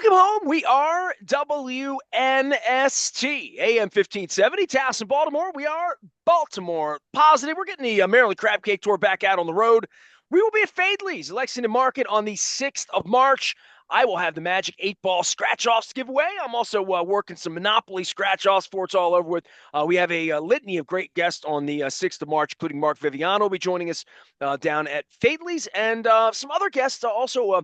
Welcome home. We are WNST, AM 1570, Towson, Baltimore. We are Baltimore Positive. We're getting the Maryland Crab Cake Tour back out on the road. We will be at Fadley's, Lexington Market on the 6th of March. I will have the Magic 8-ball scratch-offs to give away. I'm also working some Monopoly scratch-offs for it's all over with. We have a litany of great guests on the 6th of March, including Mark Viviano will be joining us down at Fadley's, and some other guests, also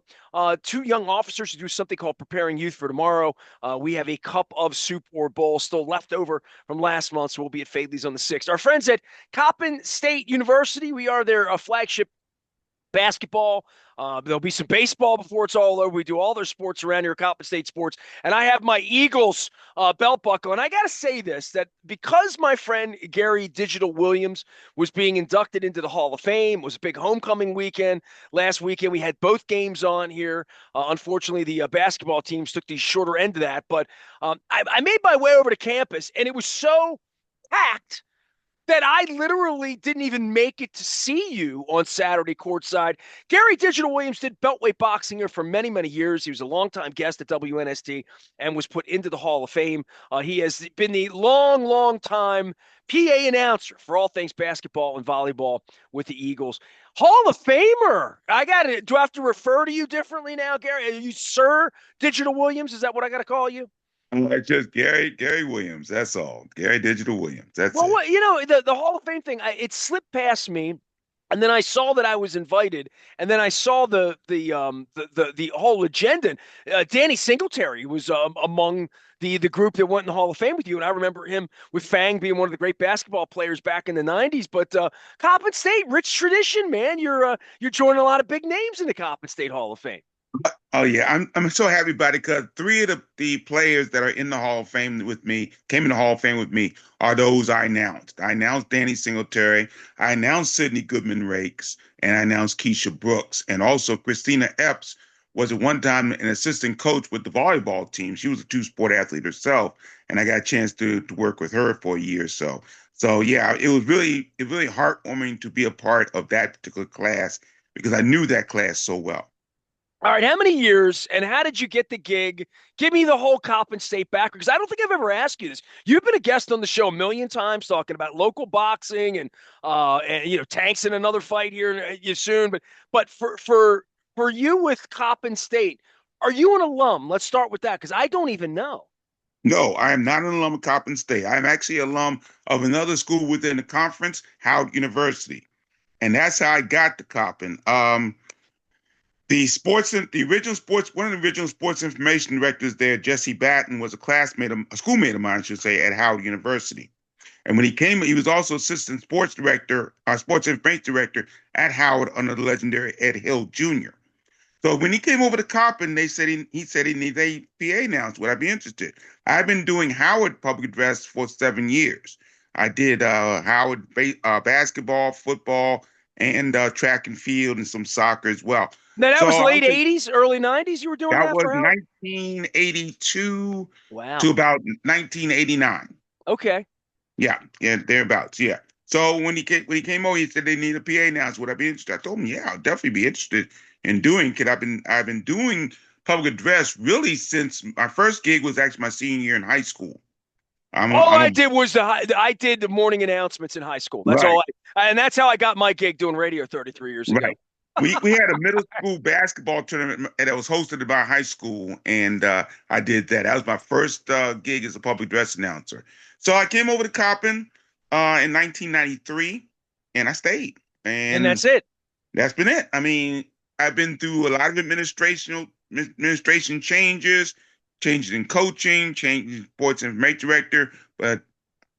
two young officers who do something called Preparing Youth for Tomorrow. We have a cup of soup or bowl still left over from last month, so we'll be at Fadley's on the 6th. Our friends at Coppin State University, we are their flagship basketball. There'll be some baseball before it's all over. We do all their sports around here at Coppin State Sports. And I have my Eagles belt buckle. And I got to say this, that because my friend Gary Digital Williams was being inducted into the Hall of Fame, it was a big homecoming weekend. Last weekend, we had both games on here. Unfortunately, the basketball teams took the shorter end of that. But I made my way over to campus, and it was so packed that I literally didn't even make it to see you on Saturday courtside. Gary Digital Williams did beltweight boxing here for many, many years. He was a longtime guest at WNST and was put into the Hall of Fame. He has been the long time PA announcer for all things basketball and volleyball with the Eagles. Hall of Famer. I got it. Do I have to refer to you differently now, Gary? Are you Sir Digital Williams? Is that what I got to call you? It's just Gary Williams. That's all. Gary Digital Williams. That's Well, it. the Hall of Fame thing, it slipped past me, and then I saw that I was invited, and then I saw the whole agenda. Danny Singletary was among the group that went in the Hall of Fame with you, and I remember him with Fang being one of the great basketball players back in the '90s. But Coppin State, rich tradition, man. You're joining a lot of big names in the Coppin State Hall of Fame. Oh yeah, I'm so happy about it because three of the players that are in the Hall of Fame with me came in the Hall of Fame with me are those I announced. I announced Danny Singletary, I announced Sidney Goodman Rakes, and I announced Keisha Brooks, and also Christina Epps was at one time an assistant coach with the volleyball team. She was a two-sport athlete herself, and I got a chance to work with her for a year or so. So yeah, it was really heartwarming to be a part of that particular class because I knew that class so well. All right, how many years and how did you get the gig? Give me the whole Coppin State background because I don't think I've ever asked you this. You've been a guest on the show a million times talking about local boxing and Tank's in another fight here soon. But for you with Coppin State, are you an alum? Let's start with that because I don't even know. No, I am not an alum of Coppin State. I'm actually an alum of another school within the conference, Howard University. And that's how I got to Coppin. The original sports, one of the original sports information directors there, Jesse Batten, was a schoolmate of mine, I should say, at Howard University. And when he came, he was also assistant sports director, sports information director at Howard under the legendary Ed Hill Jr. So when he came over to Coppin, he said he needed a PA announcer. Would I be interested? I've been doing Howard public address for 7 years. I did Howard basketball, football, and track and field, and some soccer as well. Now that So was I late think '80s, early '90s. You were doing that that was for Howard. 1982 to Wow. about 1989. Okay. Yeah, thereabouts. Yeah. So when he came over, he said they need a PA announcer. Would I be interested? I told him, yeah, I'll definitely be interested in doing. Cause I've been doing public address really since my first gig was actually my senior year in high school. I'm a, All I'm I a did was I did the morning announcements in high school. That's right, all and that's how I got my gig doing radio 33 years ago. right. We had a middle school basketball tournament that was hosted by high school, and I did that. That was my first gig as a public address announcer. So I came over to Coppin in 1993, and I stayed. And And that's it. that's been it. I mean, I've been through a lot of administration changes in coaching, changes in sports information director, but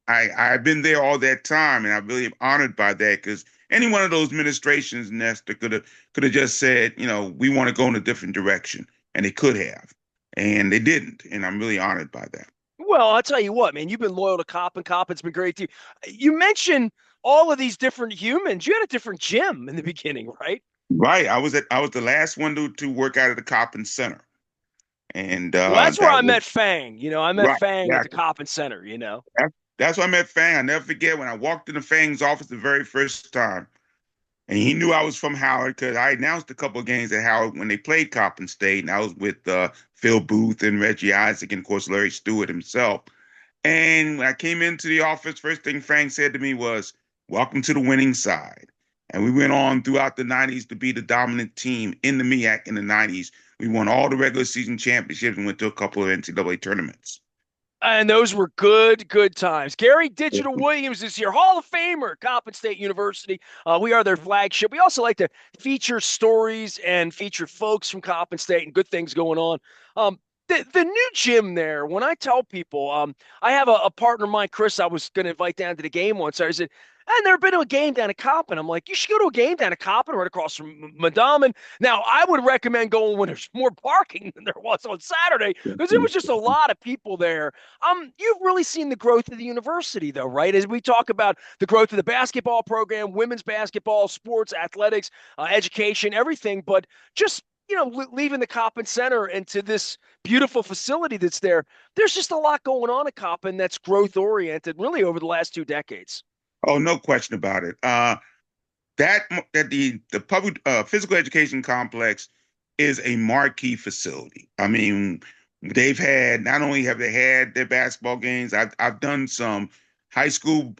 I've been there all that time, and I'm really honored by that because any one of those administrations, Nestor, could have just said, we want to go in a different direction, and they could have, and they didn't, and I'm really honored by that. Well, I'll tell you what, man, you've been loyal to Coppin. Coppin's been great to you. You mentioned all of these different humans. You had a different gym in the beginning, right? Right, I was the last one to work out of the Coppin Center, and Well, that's where that I was met Fang. I met right. Fang at Yeah, the Coppin Center. that's why I met Fang. I never forget when I walked into Fang's office the very first time. And he knew I was from Howard because I announced a couple of games at Howard when they played Coppin State, and I was with Phil Booth and Reggie Isaac and of course Larry Stewart himself. And when I came into the office, first thing Frank said to me was, "Welcome to the winning side." And we went on throughout the '90s to be the dominant team in the MEAC in the '90s. We won all the regular season championships and went to a couple of NCAA tournaments. And those were good, good times. Gary Digital Williams is here, Hall of Famer, Coppin State University. We are their flagship. We also like to feature stories and feature folks from Coppin State and good things going on. The new gym there, when I tell people, I have a partner of mine, Chris, I was going to invite down to the game once. I said, I've never been to a game down at Coppin. I'm like, you should go to a game down at Coppin right across from Madame. And now I would recommend going when there's more parking than there was on Saturday because there was just a lot of people there. You've really seen the growth of the university, though, right? As we talk about the growth of the basketball program, women's basketball, sports, athletics, education, everything, but just leaving the Coppin Center into this beautiful facility that's there, there's just a lot going on at Coppin that's growth oriented, really over the last 2 decades. Oh, no question about it. That the public physical education complex is a marquee facility. I mean, they've had not only have they had their basketball games. I've done some high school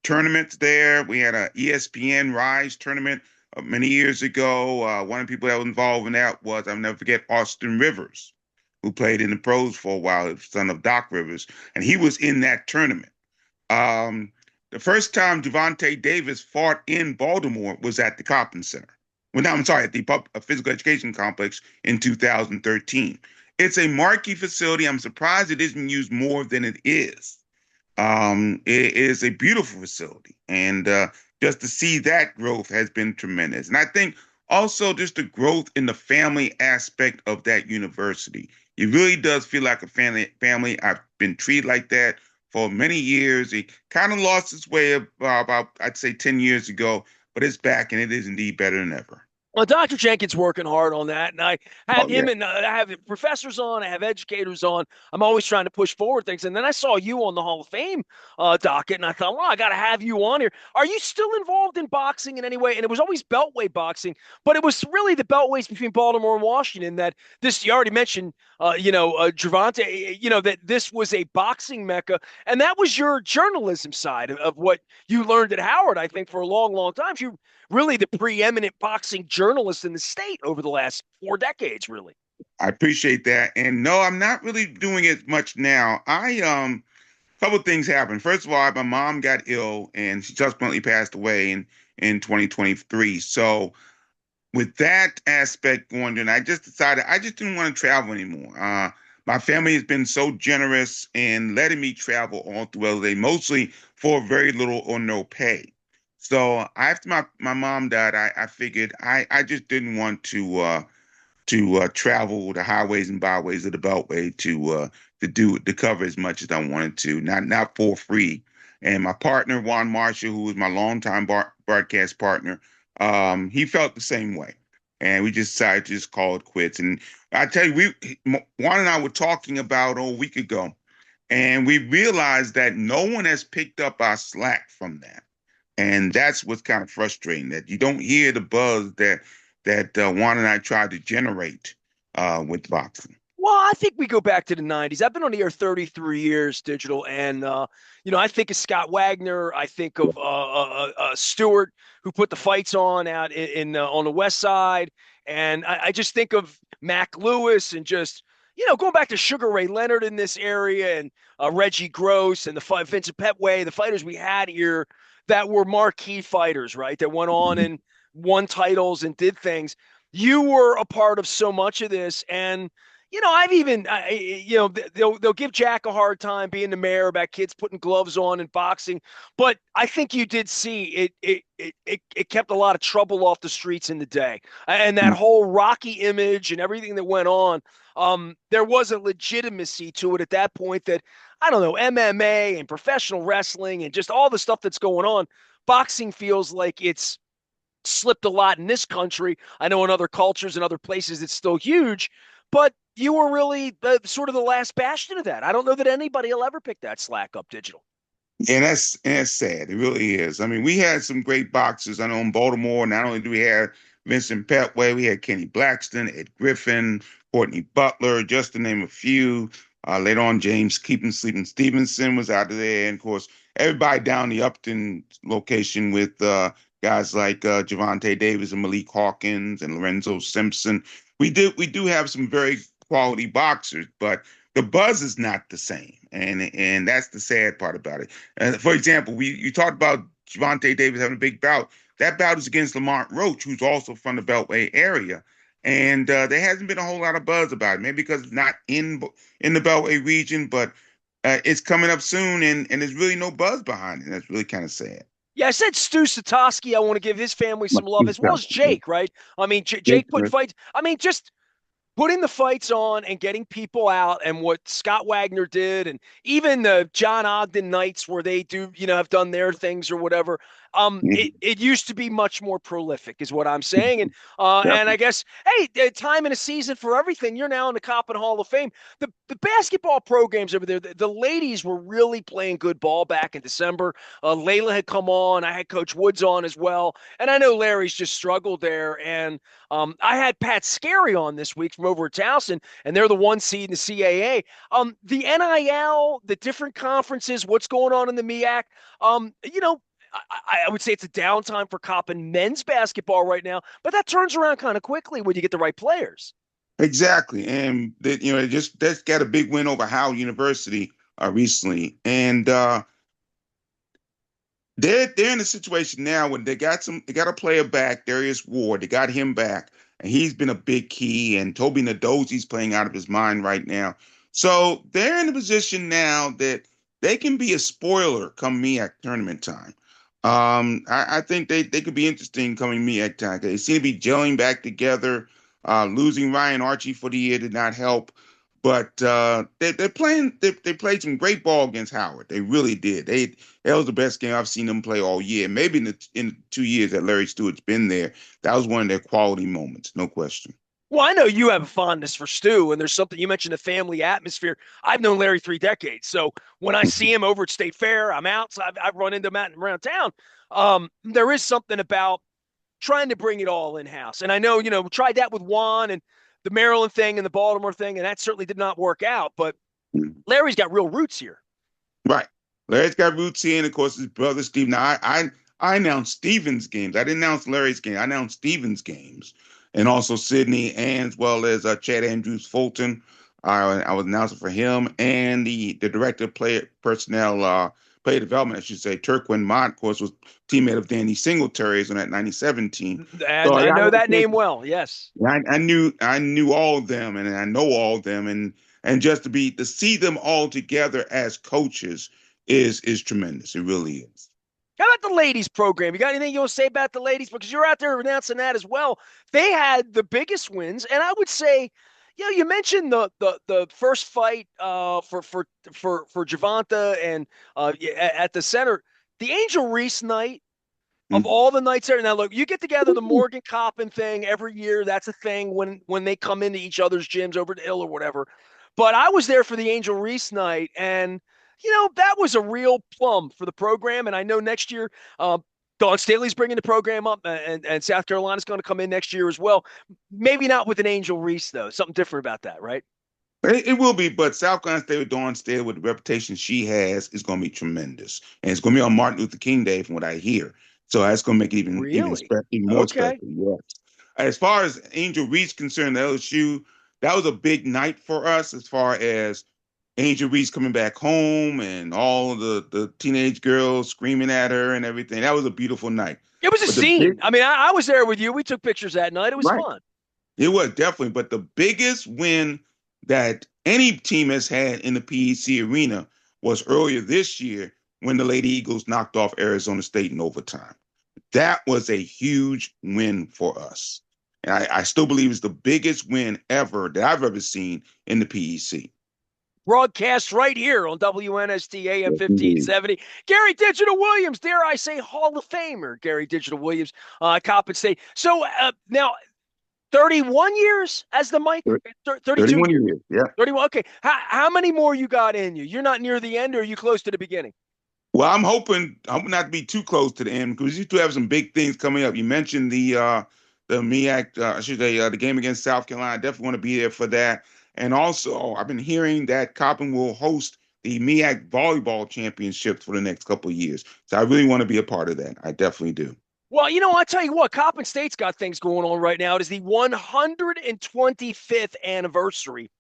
tournaments there. We had a ESPN Rise tournament many years ago. One of the people that was involved in that was I'll never forget Austin Rivers, who played in the pros for a while, son of Doc Rivers, and he was in that tournament. Um, the first time Javante Davis fought in Baltimore was at the Coppin Center. Well, no, I'm sorry, at the Physical Education Complex in 2013. It's a marquee facility. I'm surprised it isn't used more than it is. It is a beautiful facility, and just to see that growth has been tremendous. And I think also just the growth in the family aspect of that university. It really does feel like a family. Family. I've been treated like that for many years. It kind of lost its way about, I'd say, 10 years ago, but it's back and it is indeed better than ever. Well, Dr. Jenkins working hard on that, and I have Oh, yeah. him and I have professors on, I have educators on. I'm always trying to push forward things, and then I saw you on the Hall of Fame docket, and I thought, well, I got to have you on here. Are you still involved in boxing in any way? And it was always Beltway boxing, but it was really the Beltways between Baltimore and Washington that this. You already mentioned, Gervonta, that this was a boxing mecca, and that was your journalism side of what you learned at Howard. I think for a long, long time, you really the preeminent boxing journalist in the state over the last 4 decades, really. I appreciate that. And no, I'm not really doing it much now. Couple of things happened. First of all, my mom got ill and she subsequently passed away in 2023. So with that aspect going on, I just decided I just didn't want to travel anymore. My family has been so generous in letting me travel all throughout the day, mostly for very little or no pay. So after my mom died, I figured I just didn't want to travel the highways and byways of the Beltway to cover as much as I wanted to, not for free. And my partner Juan Marshall, who was my longtime broadcast partner, he felt the same way, and we just decided to just call it quits. And I tell you, Juan and I were talking about a week ago, and we realized that no one has picked up our slack from that. And that's what's kind of frustrating, that you don't hear the buzz that Juan and I tried to generate with boxing. Well, I think we go back to the 90s. I've been on the air 33 years, digital. And, I think of Scott Wagner. I think of Stewart, who put the fights on out on the West Side. And I just think of Mac Lewis and just, going back to Sugar Ray Leonard in this area and Reggie Gross and the Vincent Petway, the fighters we had here that were marquee fighters, right? That went on and won titles and did things. You were a part of so much of this. And, I've even, they'll give Jack a hard time being the mayor about kids putting gloves on and boxing, but I think you did see it kept a lot of trouble off the streets in the day, and that whole Rocky image and everything that went on. There was a legitimacy to it at that point that I don't know MMA and professional wrestling and just all the stuff that's going on. Boxing feels like it's slipped a lot in this country. I know in other cultures and other places it's still huge, but you were really sort of the last bastion of that. I don't know that anybody will ever pick that slack up, digital. And that's sad. It really is. I mean, we had some great boxers. I know in Baltimore, not only do we have Vincent Petway, we had Kenny Blackston, Ed Griffin, Courtney Butler, just to name a few. Later on, James Keeping Sleeping Stevenson was out of there. And of course, everybody down the Upton location with guys like Javante Davis and Malik Hawkins and Lorenzo Simpson. We do have some very quality boxers, but the buzz is not the same, and that's the sad part about it. For example, you talked about Javante Davis having a big bout. That bout is against Lamont Roach, who's also from the Beltway area, and there hasn't been a whole lot of buzz about it. Maybe because it's not in the Beltway region, but it's coming up soon, and there's really no buzz behind it. That's really kind of sad. Yeah, I said Stu Satoski. I want to give his family some love, as well as Jake, right? I mean, Jake put fights. I mean, just putting the fights on and getting people out, and what Scott Wagner did, and even the John Ogden nights where they do, have done their things or whatever. It used to be much more prolific, is what I'm saying. And I guess, hey, time in a season for everything. You're now in the Coppin Hall of Fame. The basketball programs over there, the ladies were really playing good ball back in December. Layla had come on. I had Coach Woods on as well, and I know Larry's just struggled there. And I had Pat Scarry on this week from over at Towson, and they're the 1 seed in the CAA. The NIL, the different conferences, what's going on in the MEAC. I would say it's a downtime for Coppin men's basketball right now, but that turns around kind of quickly when you get the right players. Exactly, and they just got a big win over Howard University recently, and they're in a situation now where they got a player back, Darius Ward. They got him back, and he's been a big key. And Toby Nadozi's playing out of his mind right now. So they're in a position now that they can be a spoiler come MEAC tournament time. I think they could be interesting coming MEAC time. They seem to be gelling back together. Losing Ryan Archie for the year did not help. But they're playing. They played some great ball against Howard. They really did. That was the best game I've seen them play all year. Maybe in the 2 years that Larry Stewart's been there, that was one of their quality moments, no question. Well, I know you have a fondness for Stu, and there's something you mentioned, a family atmosphere. I've known Larry 3 decades, so when I see him over at State Fair, I'm out. So I've run into him out around town. There is something about trying to bring it all in house, and I know we tried that with Juan and the Maryland thing and the Baltimore thing, and that certainly did not work out. But Larry's got real roots here. Right. Larry's got roots here, and of course his brother Steve. Now I announced Steven's games. I didn't announce Larry's game. I announced Steven's games, and also Sydney, and as well as Chad Andrews Fulton. I was announcing for him, and the director of player development, I should say, Turquin Mott, of course, was teammate of Danny Singletary's on that '97 team. So And I know that name well. Yes. I knew all of them, and I know all of them, and just to see them all together as coaches is tremendous. It really is. How about the ladies program? You got anything you want to say about the ladies? Because you're out there announcing that as well. They had the biggest wins, and I would say, you mentioned the first fight for Javonta and at the center, the Angel Reese night of Mhm. all the nights there. Now look, you get together the Morgan Coppin thing every year. That's a thing when they come into each other's gyms over the hill or whatever. But I was there for the Angel Reese night, and that was a real plum for the program. And I know next year, Dawn Staley's bringing the program up, and South Carolina's going to come in next year as well. Maybe not with an Angel Reese, though. Something different about that, right? It will be, but South Carolina State with Dawn Staley, with the reputation she has, is going to be tremendous, and it's going to be on Martin Luther King Day, from what I hear. So that's going to make it Really? even more Okay. special. Yes. As far as Angel Reese concerned, the LSU, that was a big night for us. As far as Angel Reese coming back home and all the teenage girls screaming at her and everything, that was a beautiful night. It was a But the big scene. I mean, I was there with you. We took pictures that night. It was right. fun. It was definitely, but the biggest win that any team has had in the PEC arena was earlier this year when the Lady Eagles knocked off Arizona State in overtime. That was a huge win for us. And I still believe it's the biggest win ever that I've ever seen in the PEC. Broadcast right here on WNST AM Yes, indeed. 1570. Gary Digital Williams, dare I say, Hall of Famer, Gary Digital Williams, Coppin State. So now 31 years as the mic? 32 31 years. years. Yeah. 31. Okay. How many more you got in you? You're not near the end, or are you close to the beginning? Well, I'm hoping not to be too close to the end because you two have some big things coming up. You mentioned the MEAC, I should say the game against South Carolina. I definitely want to be there for that. And also, I've been hearing that Coppin will host the MEAC volleyball championships for the next couple of years. So I really want to be a part of that. I definitely do. Well, I tell you what, Coppin State's got things going on right now. It is the 125th anniversary.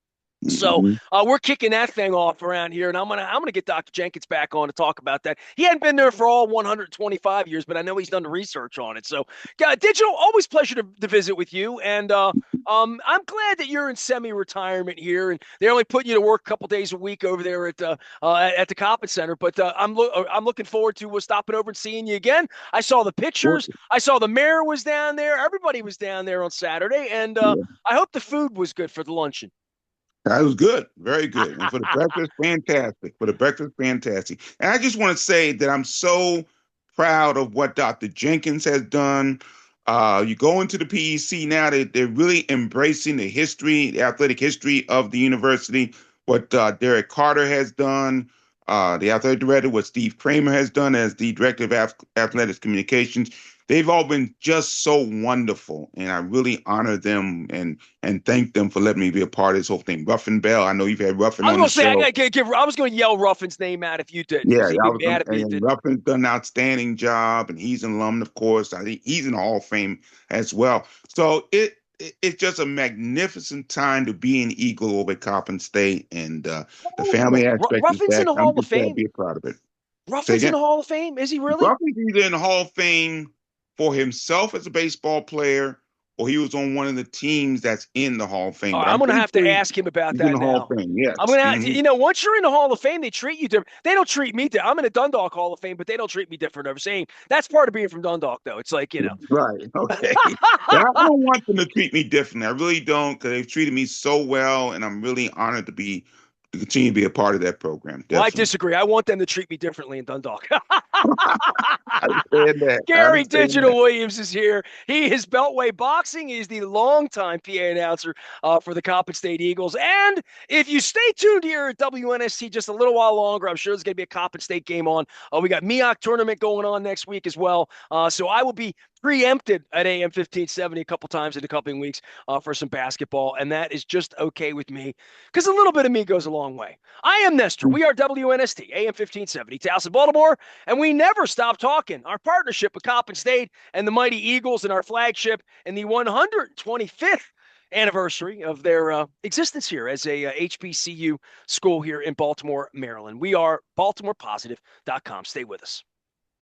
So Mhm. we're kicking that thing off around here, and I'm gonna get Dr. Jenkins back on to talk about that. He hadn't been there for all 125 years, but I know he's done the research on it. So, Digital, always pleasure to visit with you, and I'm glad that you're in semi-retirement here, and they're only putting you to work a couple days a week over there at the Coppin Center. But I'm looking forward to stopping over and seeing you again. I saw the Well, pictures. I saw the mayor was down there. Everybody was down there on Saturday, and yeah. I hope the food was good for the luncheon. That was good, very good. And for the breakfast, fantastic. For the breakfast, fantastic. And I just want to say that I'm so proud of what Dr. Jenkins has done. You go into the PEC now, they're really embracing the history, the athletic history of the university, what Derek Carter has done, the athletic director, what Steve Kramer has done as the director of athletics communications. They've all been just so wonderful, and I really honor them and thank them for letting me be a part of this whole thing. Ruffin Bell, I know you've had Ruffin I was on the gonna say show. I was gonna yell Ruffin's name out if you didn't, Yeah, because he'd I be was mad gonna, at me. If and didn't. Ruffin's done an outstanding job, and he's an alum, of course. I think he's in the Hall of Fame as well. So it's just a magnificent time to be an Eagle over at Coppin State, and the family aspect is Ruffin's in back. the I'm Hall of just glad to Fame. be a part of it. Say Ruffin's in again. the Hall of Fame. Is he really? Ruffy's either in the Hall of Fame for himself as a baseball player, or he was on one of the teams that's in the Hall of Fame. All But right, I'm I'm gonna pretty have sure to ask him about he's in that the Hall of now. Fame. Yes. Hmm. Once you're in the Hall of Fame, they treat you different. They don't treat me different. I'm in the Dundalk Hall of Fame, but they don't treat me different. I'm saying that's part of being from Dundalk, though. It's like, Right. Okay. But I don't want them to treat me differently. I really don't, because they've treated me so well, and I'm really honored to continue to be a part of that program. Well, I Definitely. disagree. I want them to treat me differently in Dundalk. I understand that. I Gary understand that. Digital Williams is here. He is Beltway Boxing. He is the longtime PA announcer for the Coppin State Eagles. And if you stay tuned here at WNST just a little while longer, I'm sure there's going to be a Coppin State game on. We got MEAC tournament going on next week as well. So I will be preempted at AM 1570 a couple times in the coming weeks for some basketball. And that is just okay with me because a little bit of me goes a long way. I am Nestor. We are WNST, AM 1570, Towson, Baltimore, and we never stop talking. Our partnership with Coppin State and the Mighty Eagles and our flagship and the 125th anniversary of their existence here as a HBCU school here in Baltimore, Maryland. We are BaltimorePositive.com. Stay with us.